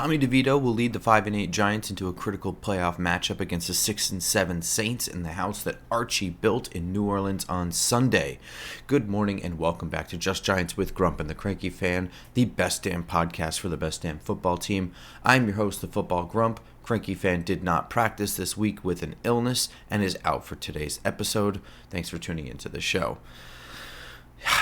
Tommy DeVito will lead the 5-8 Giants into a critical playoff matchup against the 6-7 Saints in the house that Archie built in New Orleans on Sunday. Good morning and welcome back to Just Giants with Grump and the Cranky Fan, the best damn podcast for the best damn football team. I'm your host, the Football Grump. Cranky Fan did not practice this week with an illness and is out for today's episode. Thanks for tuning into the show.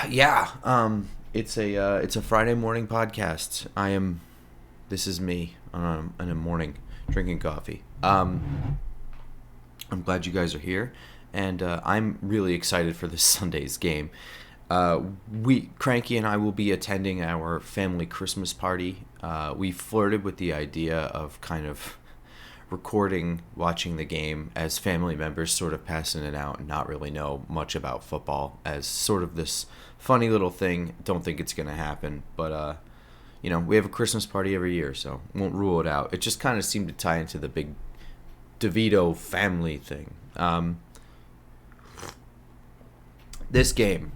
It's a Friday morning podcast. This is me in the morning drinking coffee. I'm glad you guys are here, and I'm really excited for this Sunday's game. Cranky and I will be attending our family Christmas party. We flirted with the idea of kind of recording, watching the game as family members, sort of passing it out and not really know much about football as sort of this funny little thing. Don't think it's going to happen, but we have a Christmas party every year, so won't rule it out. It just kind of seemed to tie into the big DeVito family thing. This game,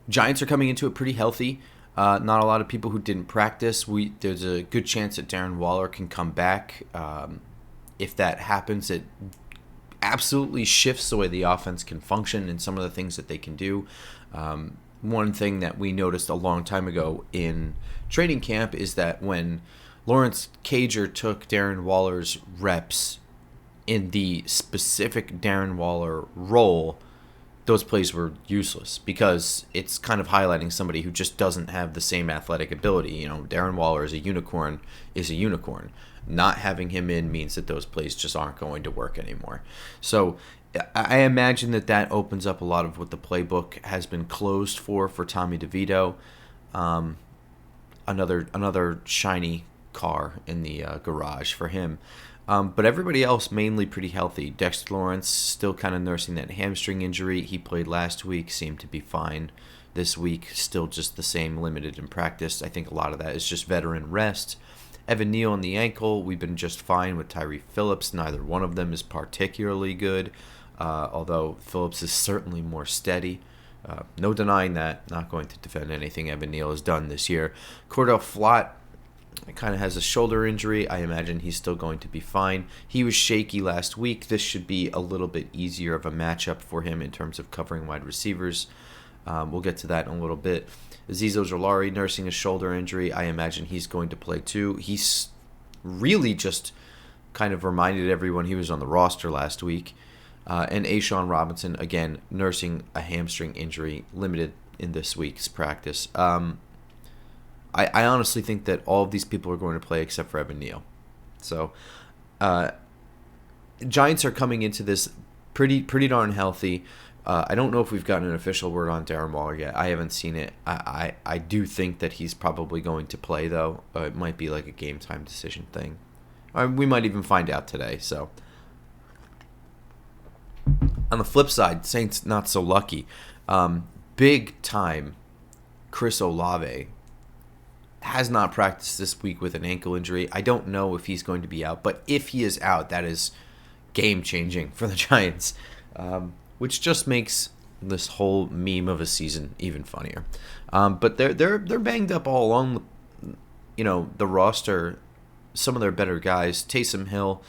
Giants are coming into it pretty healthy. Not a lot of people who didn't practice. There's a good chance that Darren Waller can come back. If that happens, it absolutely shifts the way the offense can function and some of the things that they can do. One thing that we noticed a long time ago in training camp is that when Lawrence Cager took Darren Waller's reps in the specific Darren Waller role, those plays were useless because it's kind of highlighting somebody who just doesn't have the same athletic ability. Darren Waller is a unicorn. Not having him in means that those plays just aren't going to work anymore. So I imagine that opens up a lot of what the playbook has been closed for Tommy DeVito. Another shiny car in the garage for him. But everybody else mainly pretty healthy. Dexter Lawrence still kind of nursing that hamstring injury. He played last week, seemed to be fine this week. Still just the same, limited in practice. I think a lot of that is just veteran rest. Evan Neal on the ankle, we've been just fine with Tyree Phillips. Neither one of them is particularly good. Although Phillips is certainly more steady. No denying that. Not going to defend anything Evan Neal has done this year. Cordell Flott kind of has a shoulder injury. I imagine he's still going to be fine. He was shaky last week. This should be a little bit easier of a matchup for him in terms of covering wide receivers. We'll get to that in a little bit. Azeez Ojulari nursing a shoulder injury. I imagine he's going to play too. He's really just kind of reminded everyone he was on the roster last week. And A'Shawn Robinson, again, nursing a hamstring injury, limited in this week's practice. I honestly think that all of these people are going to play except for Evan Neal. So, Giants are coming into this pretty darn healthy. I don't know if we've gotten an official word on Darren Waller yet. I haven't seen it. I do think that he's probably going to play, though. It might be like a game-time decision thing. We might even find out today, so... On the flip side, Saints not so lucky. Big time Chris Olave has not practiced this week with an ankle injury. I don't know if he's going to be out, but if he is out, that is game-changing for the Giants, which just makes this whole meme of a season even funnier. But they're banged up all along, the roster. Some of their better guys, Taysom Hill,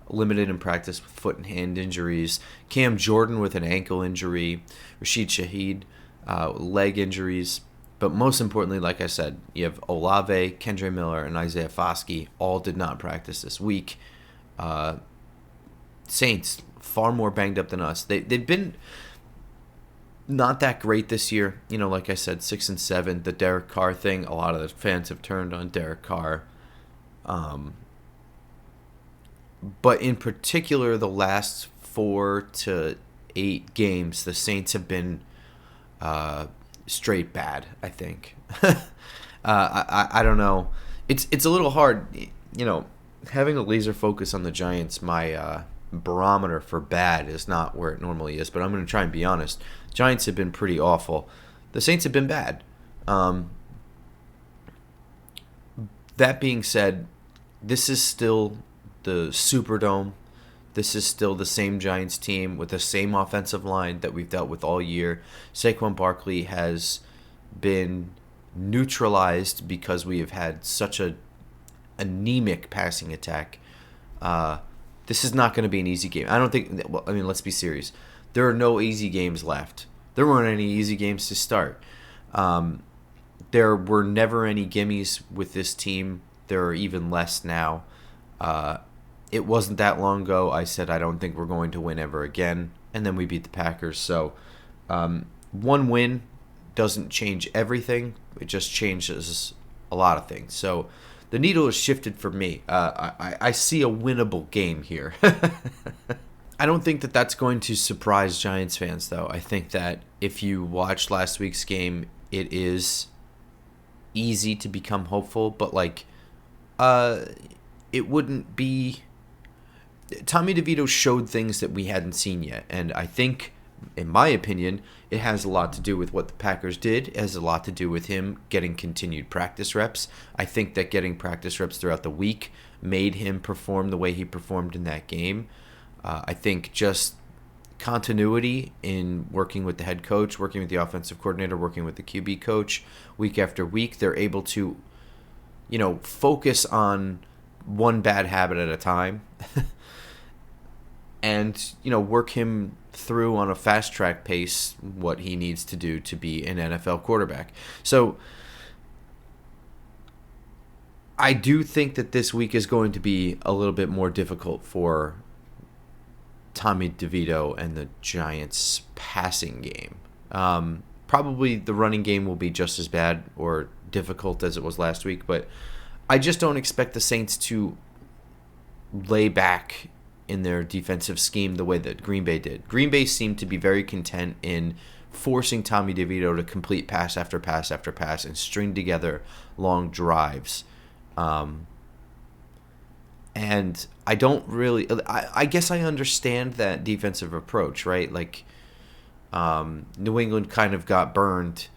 limited in practice with foot and hand injuries. Cam Jordan with an ankle injury. Rashid Shaheed, leg injuries. But most importantly, like I said, you have Olave, Kendre Miller, and Isaiah Foskey all did not practice this week. Saints, far more banged up than us. They've been not that great this year. Like I said, 6-7. The Derek Carr thing, a lot of the fans have turned on Derek Carr. But in particular, the last 4 to 8 games, the Saints have been straight bad, I think. I don't know. It's a little hard, having a laser focus on the Giants. My barometer for bad is not where it normally is, but I'm going to try and be honest. Giants have been pretty awful. The Saints have been bad. That being said, this is still the Superdome. This is still the same Giants team with the same offensive line that we've dealt with all year. Saquon Barkley has been neutralized because we have had such a anemic passing attack. This is not going to be an easy game. I don't think. Well, I mean, let's be serious. There are no easy games left. There weren't any easy games to start. There were never any gimmies with this team. There are even less now. It wasn't that long ago I said I don't think we're going to win ever again, and then we beat the Packers. So one win doesn't change everything. It just changes a lot of things. So the needle is shifted for me. I see a winnable game here. I don't think that that's going to surprise Giants fans, though. I think that if you watched last week's game, it is easy to become hopeful, but it wouldn't be. Tommy DeVito showed things that we hadn't seen yet, and I think, in my opinion, it has a lot to do with what the Packers did. It has a lot to do with him getting continued practice reps. I think that getting practice reps throughout the week made him perform the way he performed in that game. I think just continuity in working with the head coach, working with the offensive coordinator, working with the QB coach week after week, they're able to, focus on one bad habit at a time and, work him through on a fast track pace what he needs to do to be an NFL quarterback. So I do think that this week is going to be a little bit more difficult for Tommy DeVito and the Giants' passing game. Probably the running game will be just as bad or difficult as it was last week, but I just don't expect the Saints to lay back in their defensive scheme the way that Green Bay did. Green Bay seemed to be very content in forcing Tommy DeVito to complete pass after pass after pass and string together long drives. And I don't really. I guess I understand that defensive approach, right? New England kind of got burned,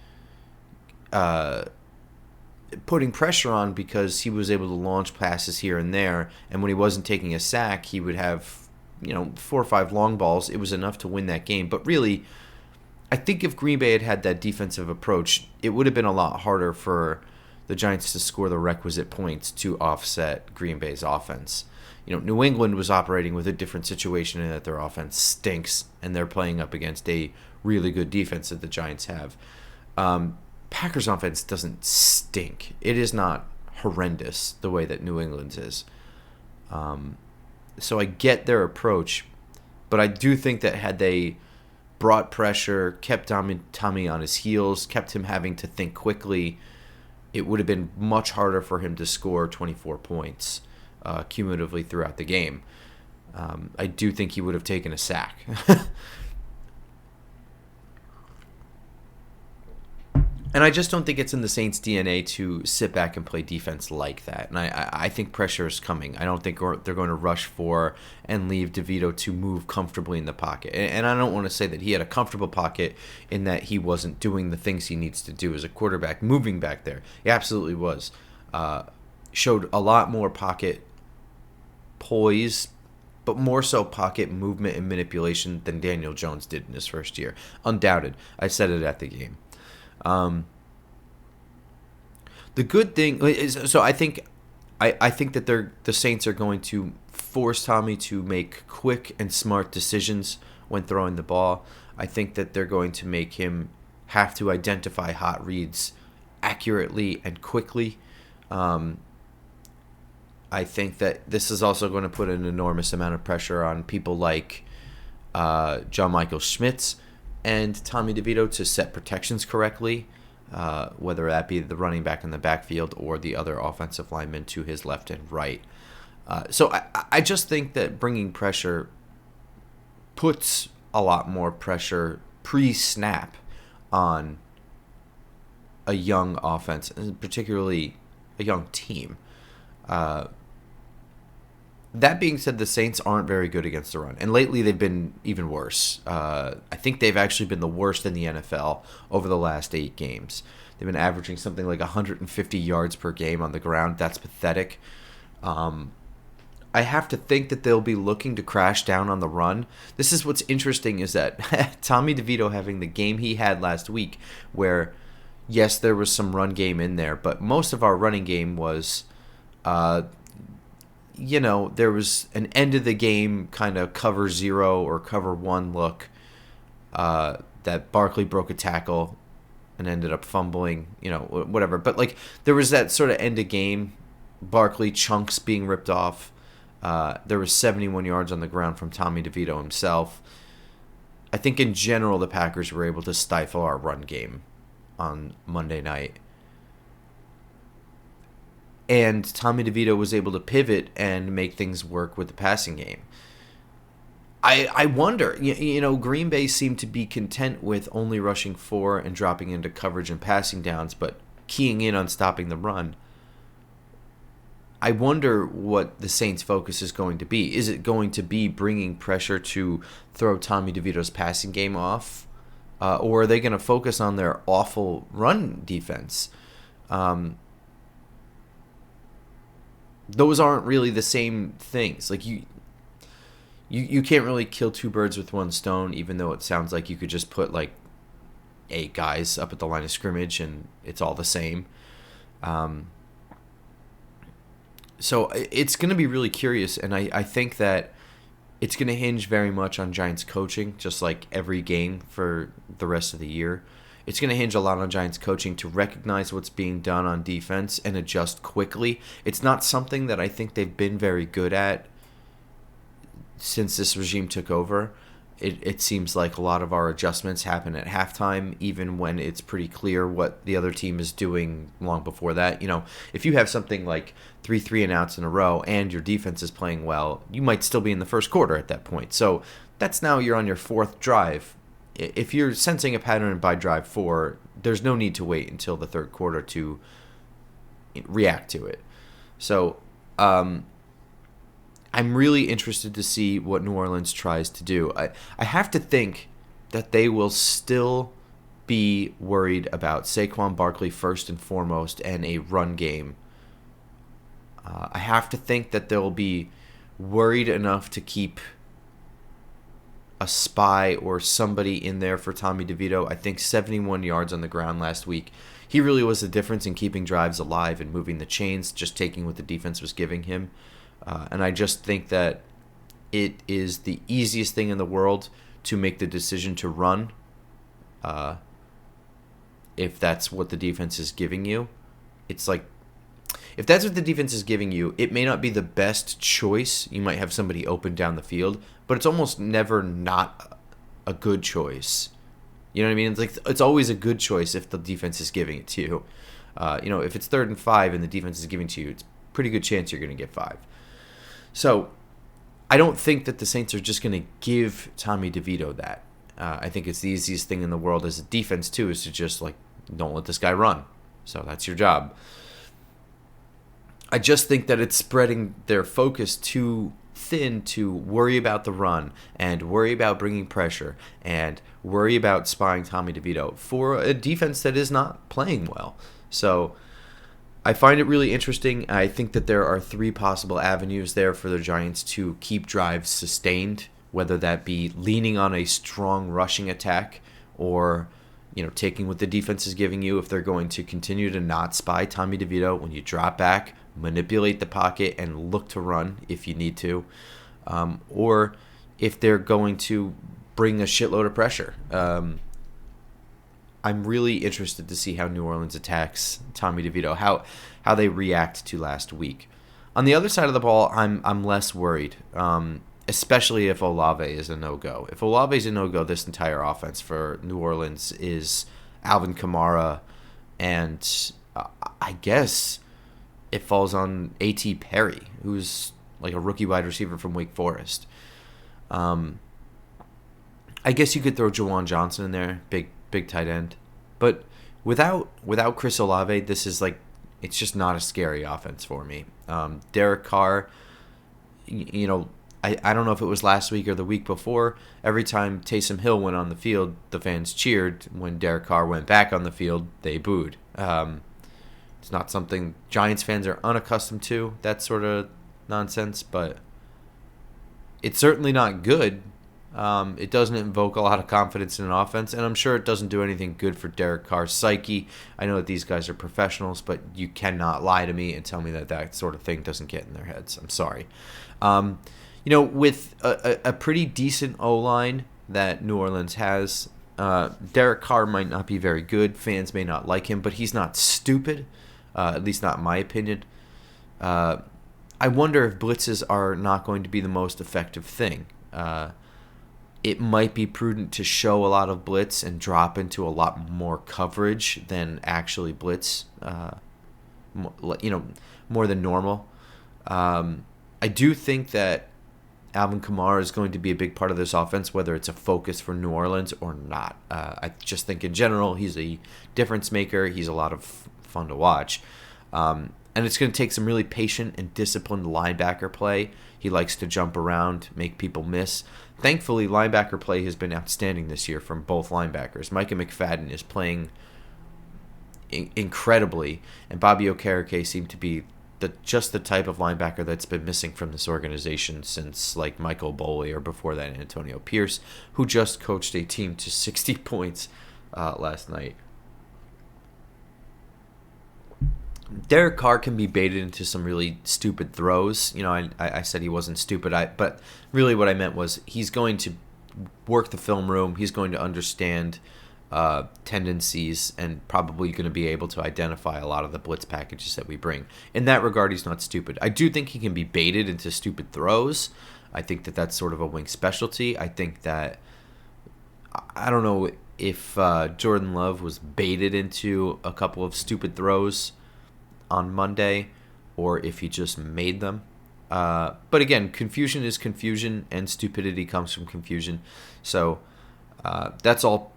putting pressure on because he was able to launch passes here and there, and when he wasn't taking a sack, he would have 4 or 5 long balls. It was enough to win that game. But really, I think if Green Bay had had that defensive approach, it would have been a lot harder for the Giants to score the requisite points to offset Green Bay's offense. New England was operating with a different situation in that their offense stinks, and they're playing up against a really good defense that the Giants have. Packers' offense doesn't stink. It is not horrendous the way that New England's is. So I get their approach, but I do think that had they brought pressure, kept Tommy on his heels, kept him having to think quickly, it would have been much harder for him to score 24 points cumulatively throughout the game. I do think he would have taken a sack. And I just don't think it's in the Saints' DNA to sit back and play defense like that. And I think pressure is coming. I don't think they're going to rush for and leave DeVito to move comfortably in the pocket. And I don't want to say that he had a comfortable pocket in that he wasn't doing the things he needs to do as a quarterback, moving back there. He absolutely was. Showed a lot more pocket poise, but more so pocket movement and manipulation than Daniel Jones did in his first year. Undoubted. I said it at the game. The good thing is, so I think that the Saints are going to force Tommy to make quick and smart decisions when throwing the ball. I think that they're going to make him have to identify hot reads accurately and quickly. I think that this is also going to put an enormous amount of pressure on people like John Michael Schmitz and Tommy DeVito to set protections correctly, whether that be the running back in the backfield or the other offensive linemen to his left and right. So I just think that bringing pressure puts a lot more pressure pre-snap on a young offense, and particularly a young team. That being said, the Saints aren't very good against the run, and lately they've been even worse. I think they've actually been the worst in the NFL over the last 8 games. They've been averaging something like 150 yards per game on the ground. That's pathetic. I have to think that they'll be looking to crash down on the run. This is what's interesting is that Tommy DeVito having the game he had last week where yes, there was some run game in there, but most of our running game was, uh, there was an end of the game kind of cover zero or cover one look that Barkley broke a tackle and ended up fumbling, whatever. But like there was that sort of end of game, Barkley chunks being ripped off. There was 71 yards on the ground from Tommy DeVito himself. I think in general the Packers were able to stifle our run game on Monday night. And Tommy DeVito was able to pivot and make things work with the passing game. I wonder, Green Bay seemed to be content with only rushing 4 and dropping into coverage and passing downs, but keying in on stopping the run. I wonder what the Saints' focus is going to be. Is it going to be bringing pressure to throw Tommy DeVito's passing game off? Or are they going to focus on their awful run defense? Those aren't really the same things. Like you can't really kill two birds with one stone, even though it sounds like you could just put like 8 guys up at the line of scrimmage and it's all the same. So it's going to be really curious, and I think that it's going to hinge very much on Giants coaching, just like every game for the rest of the year. It's going to hinge a lot on Giants coaching to recognize what's being done on defense and adjust quickly. It's not something that I think they've been very good at since this regime took over. It seems like a lot of our adjustments happen at halftime, even when it's pretty clear what the other team is doing long before that. If you have something like 3 and outs in a row and your defense is playing well, you might still be in the first quarter at that point. So that's now you're on your 4th drive. If you're sensing a pattern by drive 4, there's no need to wait until the 3rd quarter to react to it. So I'm really interested to see what New Orleans tries to do. I have to think that they will still be worried about Saquon Barkley first and foremost and a run game. I have to think that they'll be worried enough to keep a spy or somebody in there for Tommy DeVito. I think 71 yards on the ground last week. He really was the difference in keeping drives alive and moving the chains, just taking what the defense was giving him. And I just think that it is the easiest thing in the world to make the decision to run if that's what the defense is giving you. It's like, if that's what the defense is giving you, it may not be the best choice. You might have somebody open down the field, but it's almost never not a good choice. You know what I mean? It's like it's always a good choice if the defense is giving it to you. If it's 3rd and 5 and the defense is giving it to you, it's a pretty good chance you're going to get 5. So I don't think that the Saints are just going to give Tommy DeVito that. I think it's the easiest thing in the world as a defense, too, is to just, don't let this guy run. So that's your job. I just think that it's spreading their focus too thin to worry about the run and worry about bringing pressure and worry about spying Tommy DeVito for a defense that is not playing well. So I find it really interesting. I think that there are 3 possible avenues there for the Giants to keep drives sustained, whether that be leaning on a strong rushing attack or taking what the defense is giving you if they're going to continue to not spy Tommy DeVito when you drop back, manipulate the pocket, and look to run if you need to, or if they're going to bring a shitload of pressure. I'm really interested to see how New Orleans attacks Tommy DeVito, how they react to last week. On the other side of the ball, I'm less worried, especially if Olave is a no-go. If Olave is a no-go, this entire offense for New Orleans is Alvin Kamara, and I guess it falls on A.T. Perry, who's like a rookie wide receiver from Wake Forest. I guess you could throw Jawan Johnson in there, big tight end. But without Chris Olave, this is it's just not a scary offense for me. Derek Carr, I don't know if it was last week or the week before, every time Taysom Hill went on the field, the fans cheered. When Derek Carr went back on the field, they booed. It's not something Giants fans are unaccustomed to, that sort of nonsense, but it's certainly not good. It doesn't invoke a lot of confidence in an offense, and I'm sure it doesn't do anything good for Derek Carr's psyche. I know that these guys are professionals, but you cannot lie to me and tell me that that sort of thing doesn't get in their heads. I'm sorry. With a pretty decent O-line that New Orleans has, Derek Carr might not be very good. Fans may not like him, but he's not stupid, at least not in my opinion. I wonder if blitzes are not going to be the most effective thing. It might be prudent to show a lot of blitz and drop into a lot more coverage than actually blitz, more than normal. I do think that Alvin Kamara is going to be a big part of this offense, whether it's a focus for New Orleans or not. I just think in general he's a difference maker. He's a lot of fun to watch. And it's going to take some really patient and disciplined linebacker play. He likes to jump around, make people miss. Thankfully, linebacker play has been outstanding this year from both linebackers. Micah McFadden is playing incredibly, and Bobby Okereke seemed to be just the type of linebacker that's been missing from this organization since like Michael Boley or before that Antonio Pierce, who just coached a team to 60 points last night. Derek Carr can be baited into some really stupid throws. I said he wasn't stupid, but really what I meant was he's going to work the film room. He's going to understand tendencies and probably going to be able to identify a lot of the blitz packages that we bring. In that regard, he's not stupid. I do think he can be baited into stupid throws. I think that that's sort of a Wink specialty. I think that, I don't know if Jordan Love was baited into a couple of stupid throws on Monday or if he just made them. But again, confusion is confusion and stupidity comes from confusion. So that's all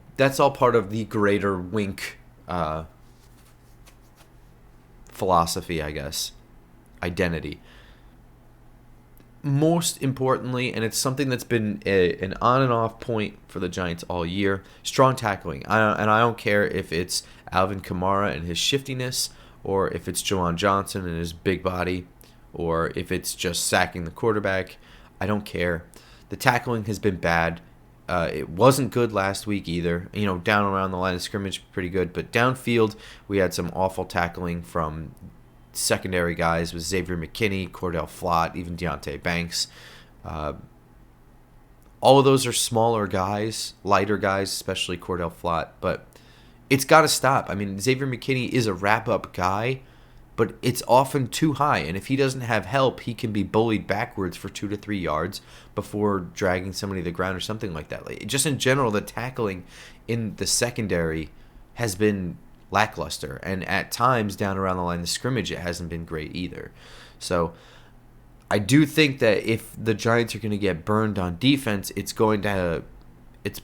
part of the greater Wink philosophy, I guess. Identity. Most importantly, and it's something that's been an on and off point for the Giants all year, strong tackling. I don't care if it's Alvin Kamara and his shiftiness, or if it's Juwan Johnson and his big body, or if it's just sacking the quarterback. I don't care. The tackling has been bad. It wasn't good last week either. Down around the line of scrimmage, pretty good. But downfield, we had some awful tackling from secondary guys with Xavier McKinney, Cordell Flott, even Deonte Banks. All of those are smaller guys, lighter guys, especially Cordell Flott. But it's got to stop. I mean, Xavier McKinney is a wrap-up guy, but it's often too high. And if he doesn't have help, he can be bullied backwards for 2 to 3 yards before dragging somebody to the ground or something like that. Just in general, the tackling in the secondary has been lackluster. And at times, down around the line of scrimmage, it hasn't been great either. So I do think that if the Giants are going to get burned on defense, it's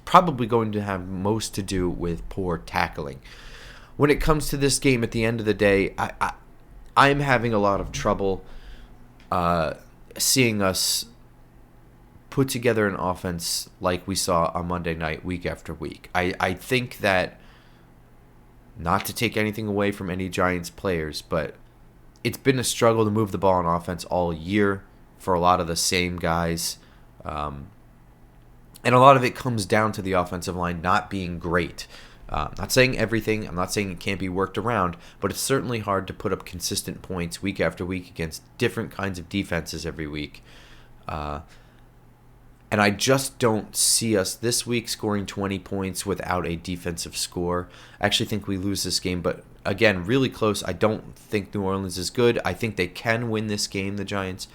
probably going to have most to do with poor tackling. When it comes to this game, at the end of the day, I'm having a lot of trouble seeing us put together an offense like we saw on Monday night, week after week. I think that, not to take anything away from any Giants players, but it's been a struggle to move the ball on offense all year for a lot of the same guys. And a lot of it comes down to the offensive line not being great. I'm not saying everything. I'm not saying it can't be worked around, but it's certainly hard to put up consistent points week after week against different kinds of defenses every week. And I just don't see us this week scoring 20 points without a defensive score. I actually think we lose this game, but again, really close. I don't think New Orleans is good. I think they can win this game, the Giants.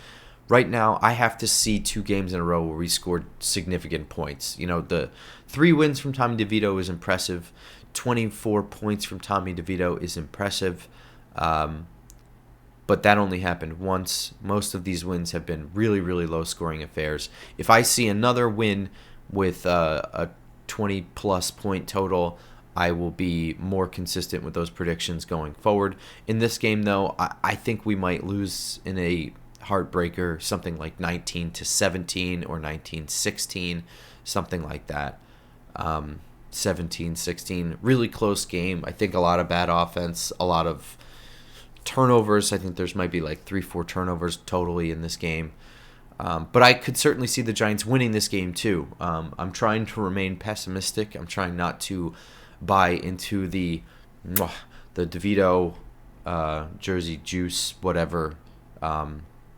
Right now, I have to see 2 games in a row where we scored significant points. The 3 wins from Tommy DeVito is impressive. 24 points from Tommy DeVito is impressive. But that only happened once. Most of these wins have been really, really low-scoring affairs. If I see another win with a 20-plus point total, I will be more consistent with those predictions going forward. In this game, though, I think we might lose in a heartbreaker, something like 19-17 or 19-16, something like that. 17-16, really close game. I think a lot of bad offense, a lot of turnovers. I think there's might be like 3-4 turnovers totally in this game. But I could certainly see the Giants winning this game too. I'm trying to remain pessimistic. I'm trying not to buy into the DeVito jersey juice, whatever,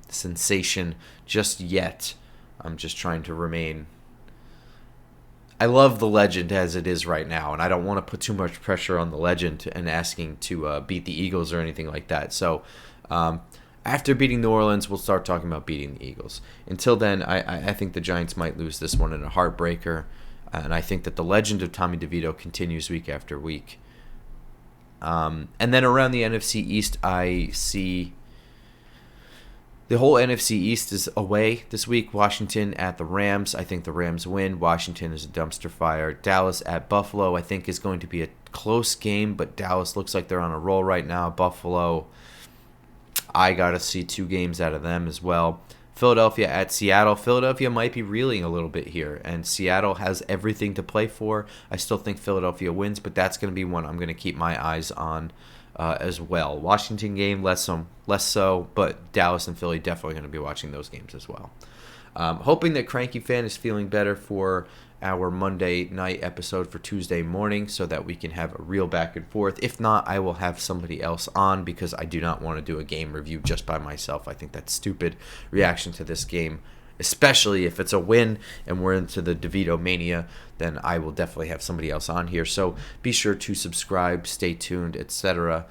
sensation just yet. I'm just trying to remain. I love the legend as it is right now, and I don't want to put too much pressure on the legend and asking to beat the Eagles or anything like that. So after beating New Orleans, we'll start talking about beating the Eagles. Until then, I think the Giants might lose this one in a heartbreaker, and I think that the legend of Tommy DeVito continues week after week. And then around the NFC East, I see the whole NFC East is away this week. Washington at the Rams. I think the Rams win. Washington is a dumpster fire. Dallas at Buffalo, I think, is going to be a close game, but Dallas looks like they're on a roll right now. Buffalo, I got to see 2 games out of them as well. Philadelphia at Seattle. Philadelphia might be reeling a little bit here, and Seattle has everything to play for. I still think Philadelphia wins, but that's going to be one I'm going to keep my eyes on as well. Washington game, less so, but Dallas and Philly definitely going to be watching those games as well. Hoping that Cranky Fan is feeling better for our Monday night episode for Tuesday morning so that we can have a real back and forth. If not, I will have somebody else on because I do not want to do a game review just by myself. I think that's stupid reaction to this game, especially if it's a win and we're into the DeVito mania. Then I will definitely have somebody else on here. So be sure to subscribe, stay tuned, etc.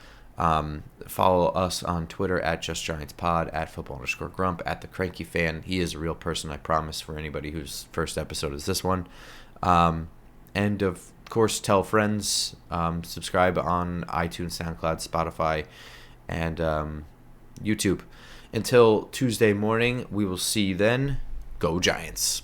Follow us on Twitter at JustGiantsPod, at @football_Grump, at the Cranky Fan. He is a real person, I promise, for anybody whose first episode is this one. And of course, tell friends. Subscribe on iTunes, SoundCloud, Spotify, and YouTube. Until Tuesday morning, we will see you then. Go Giants.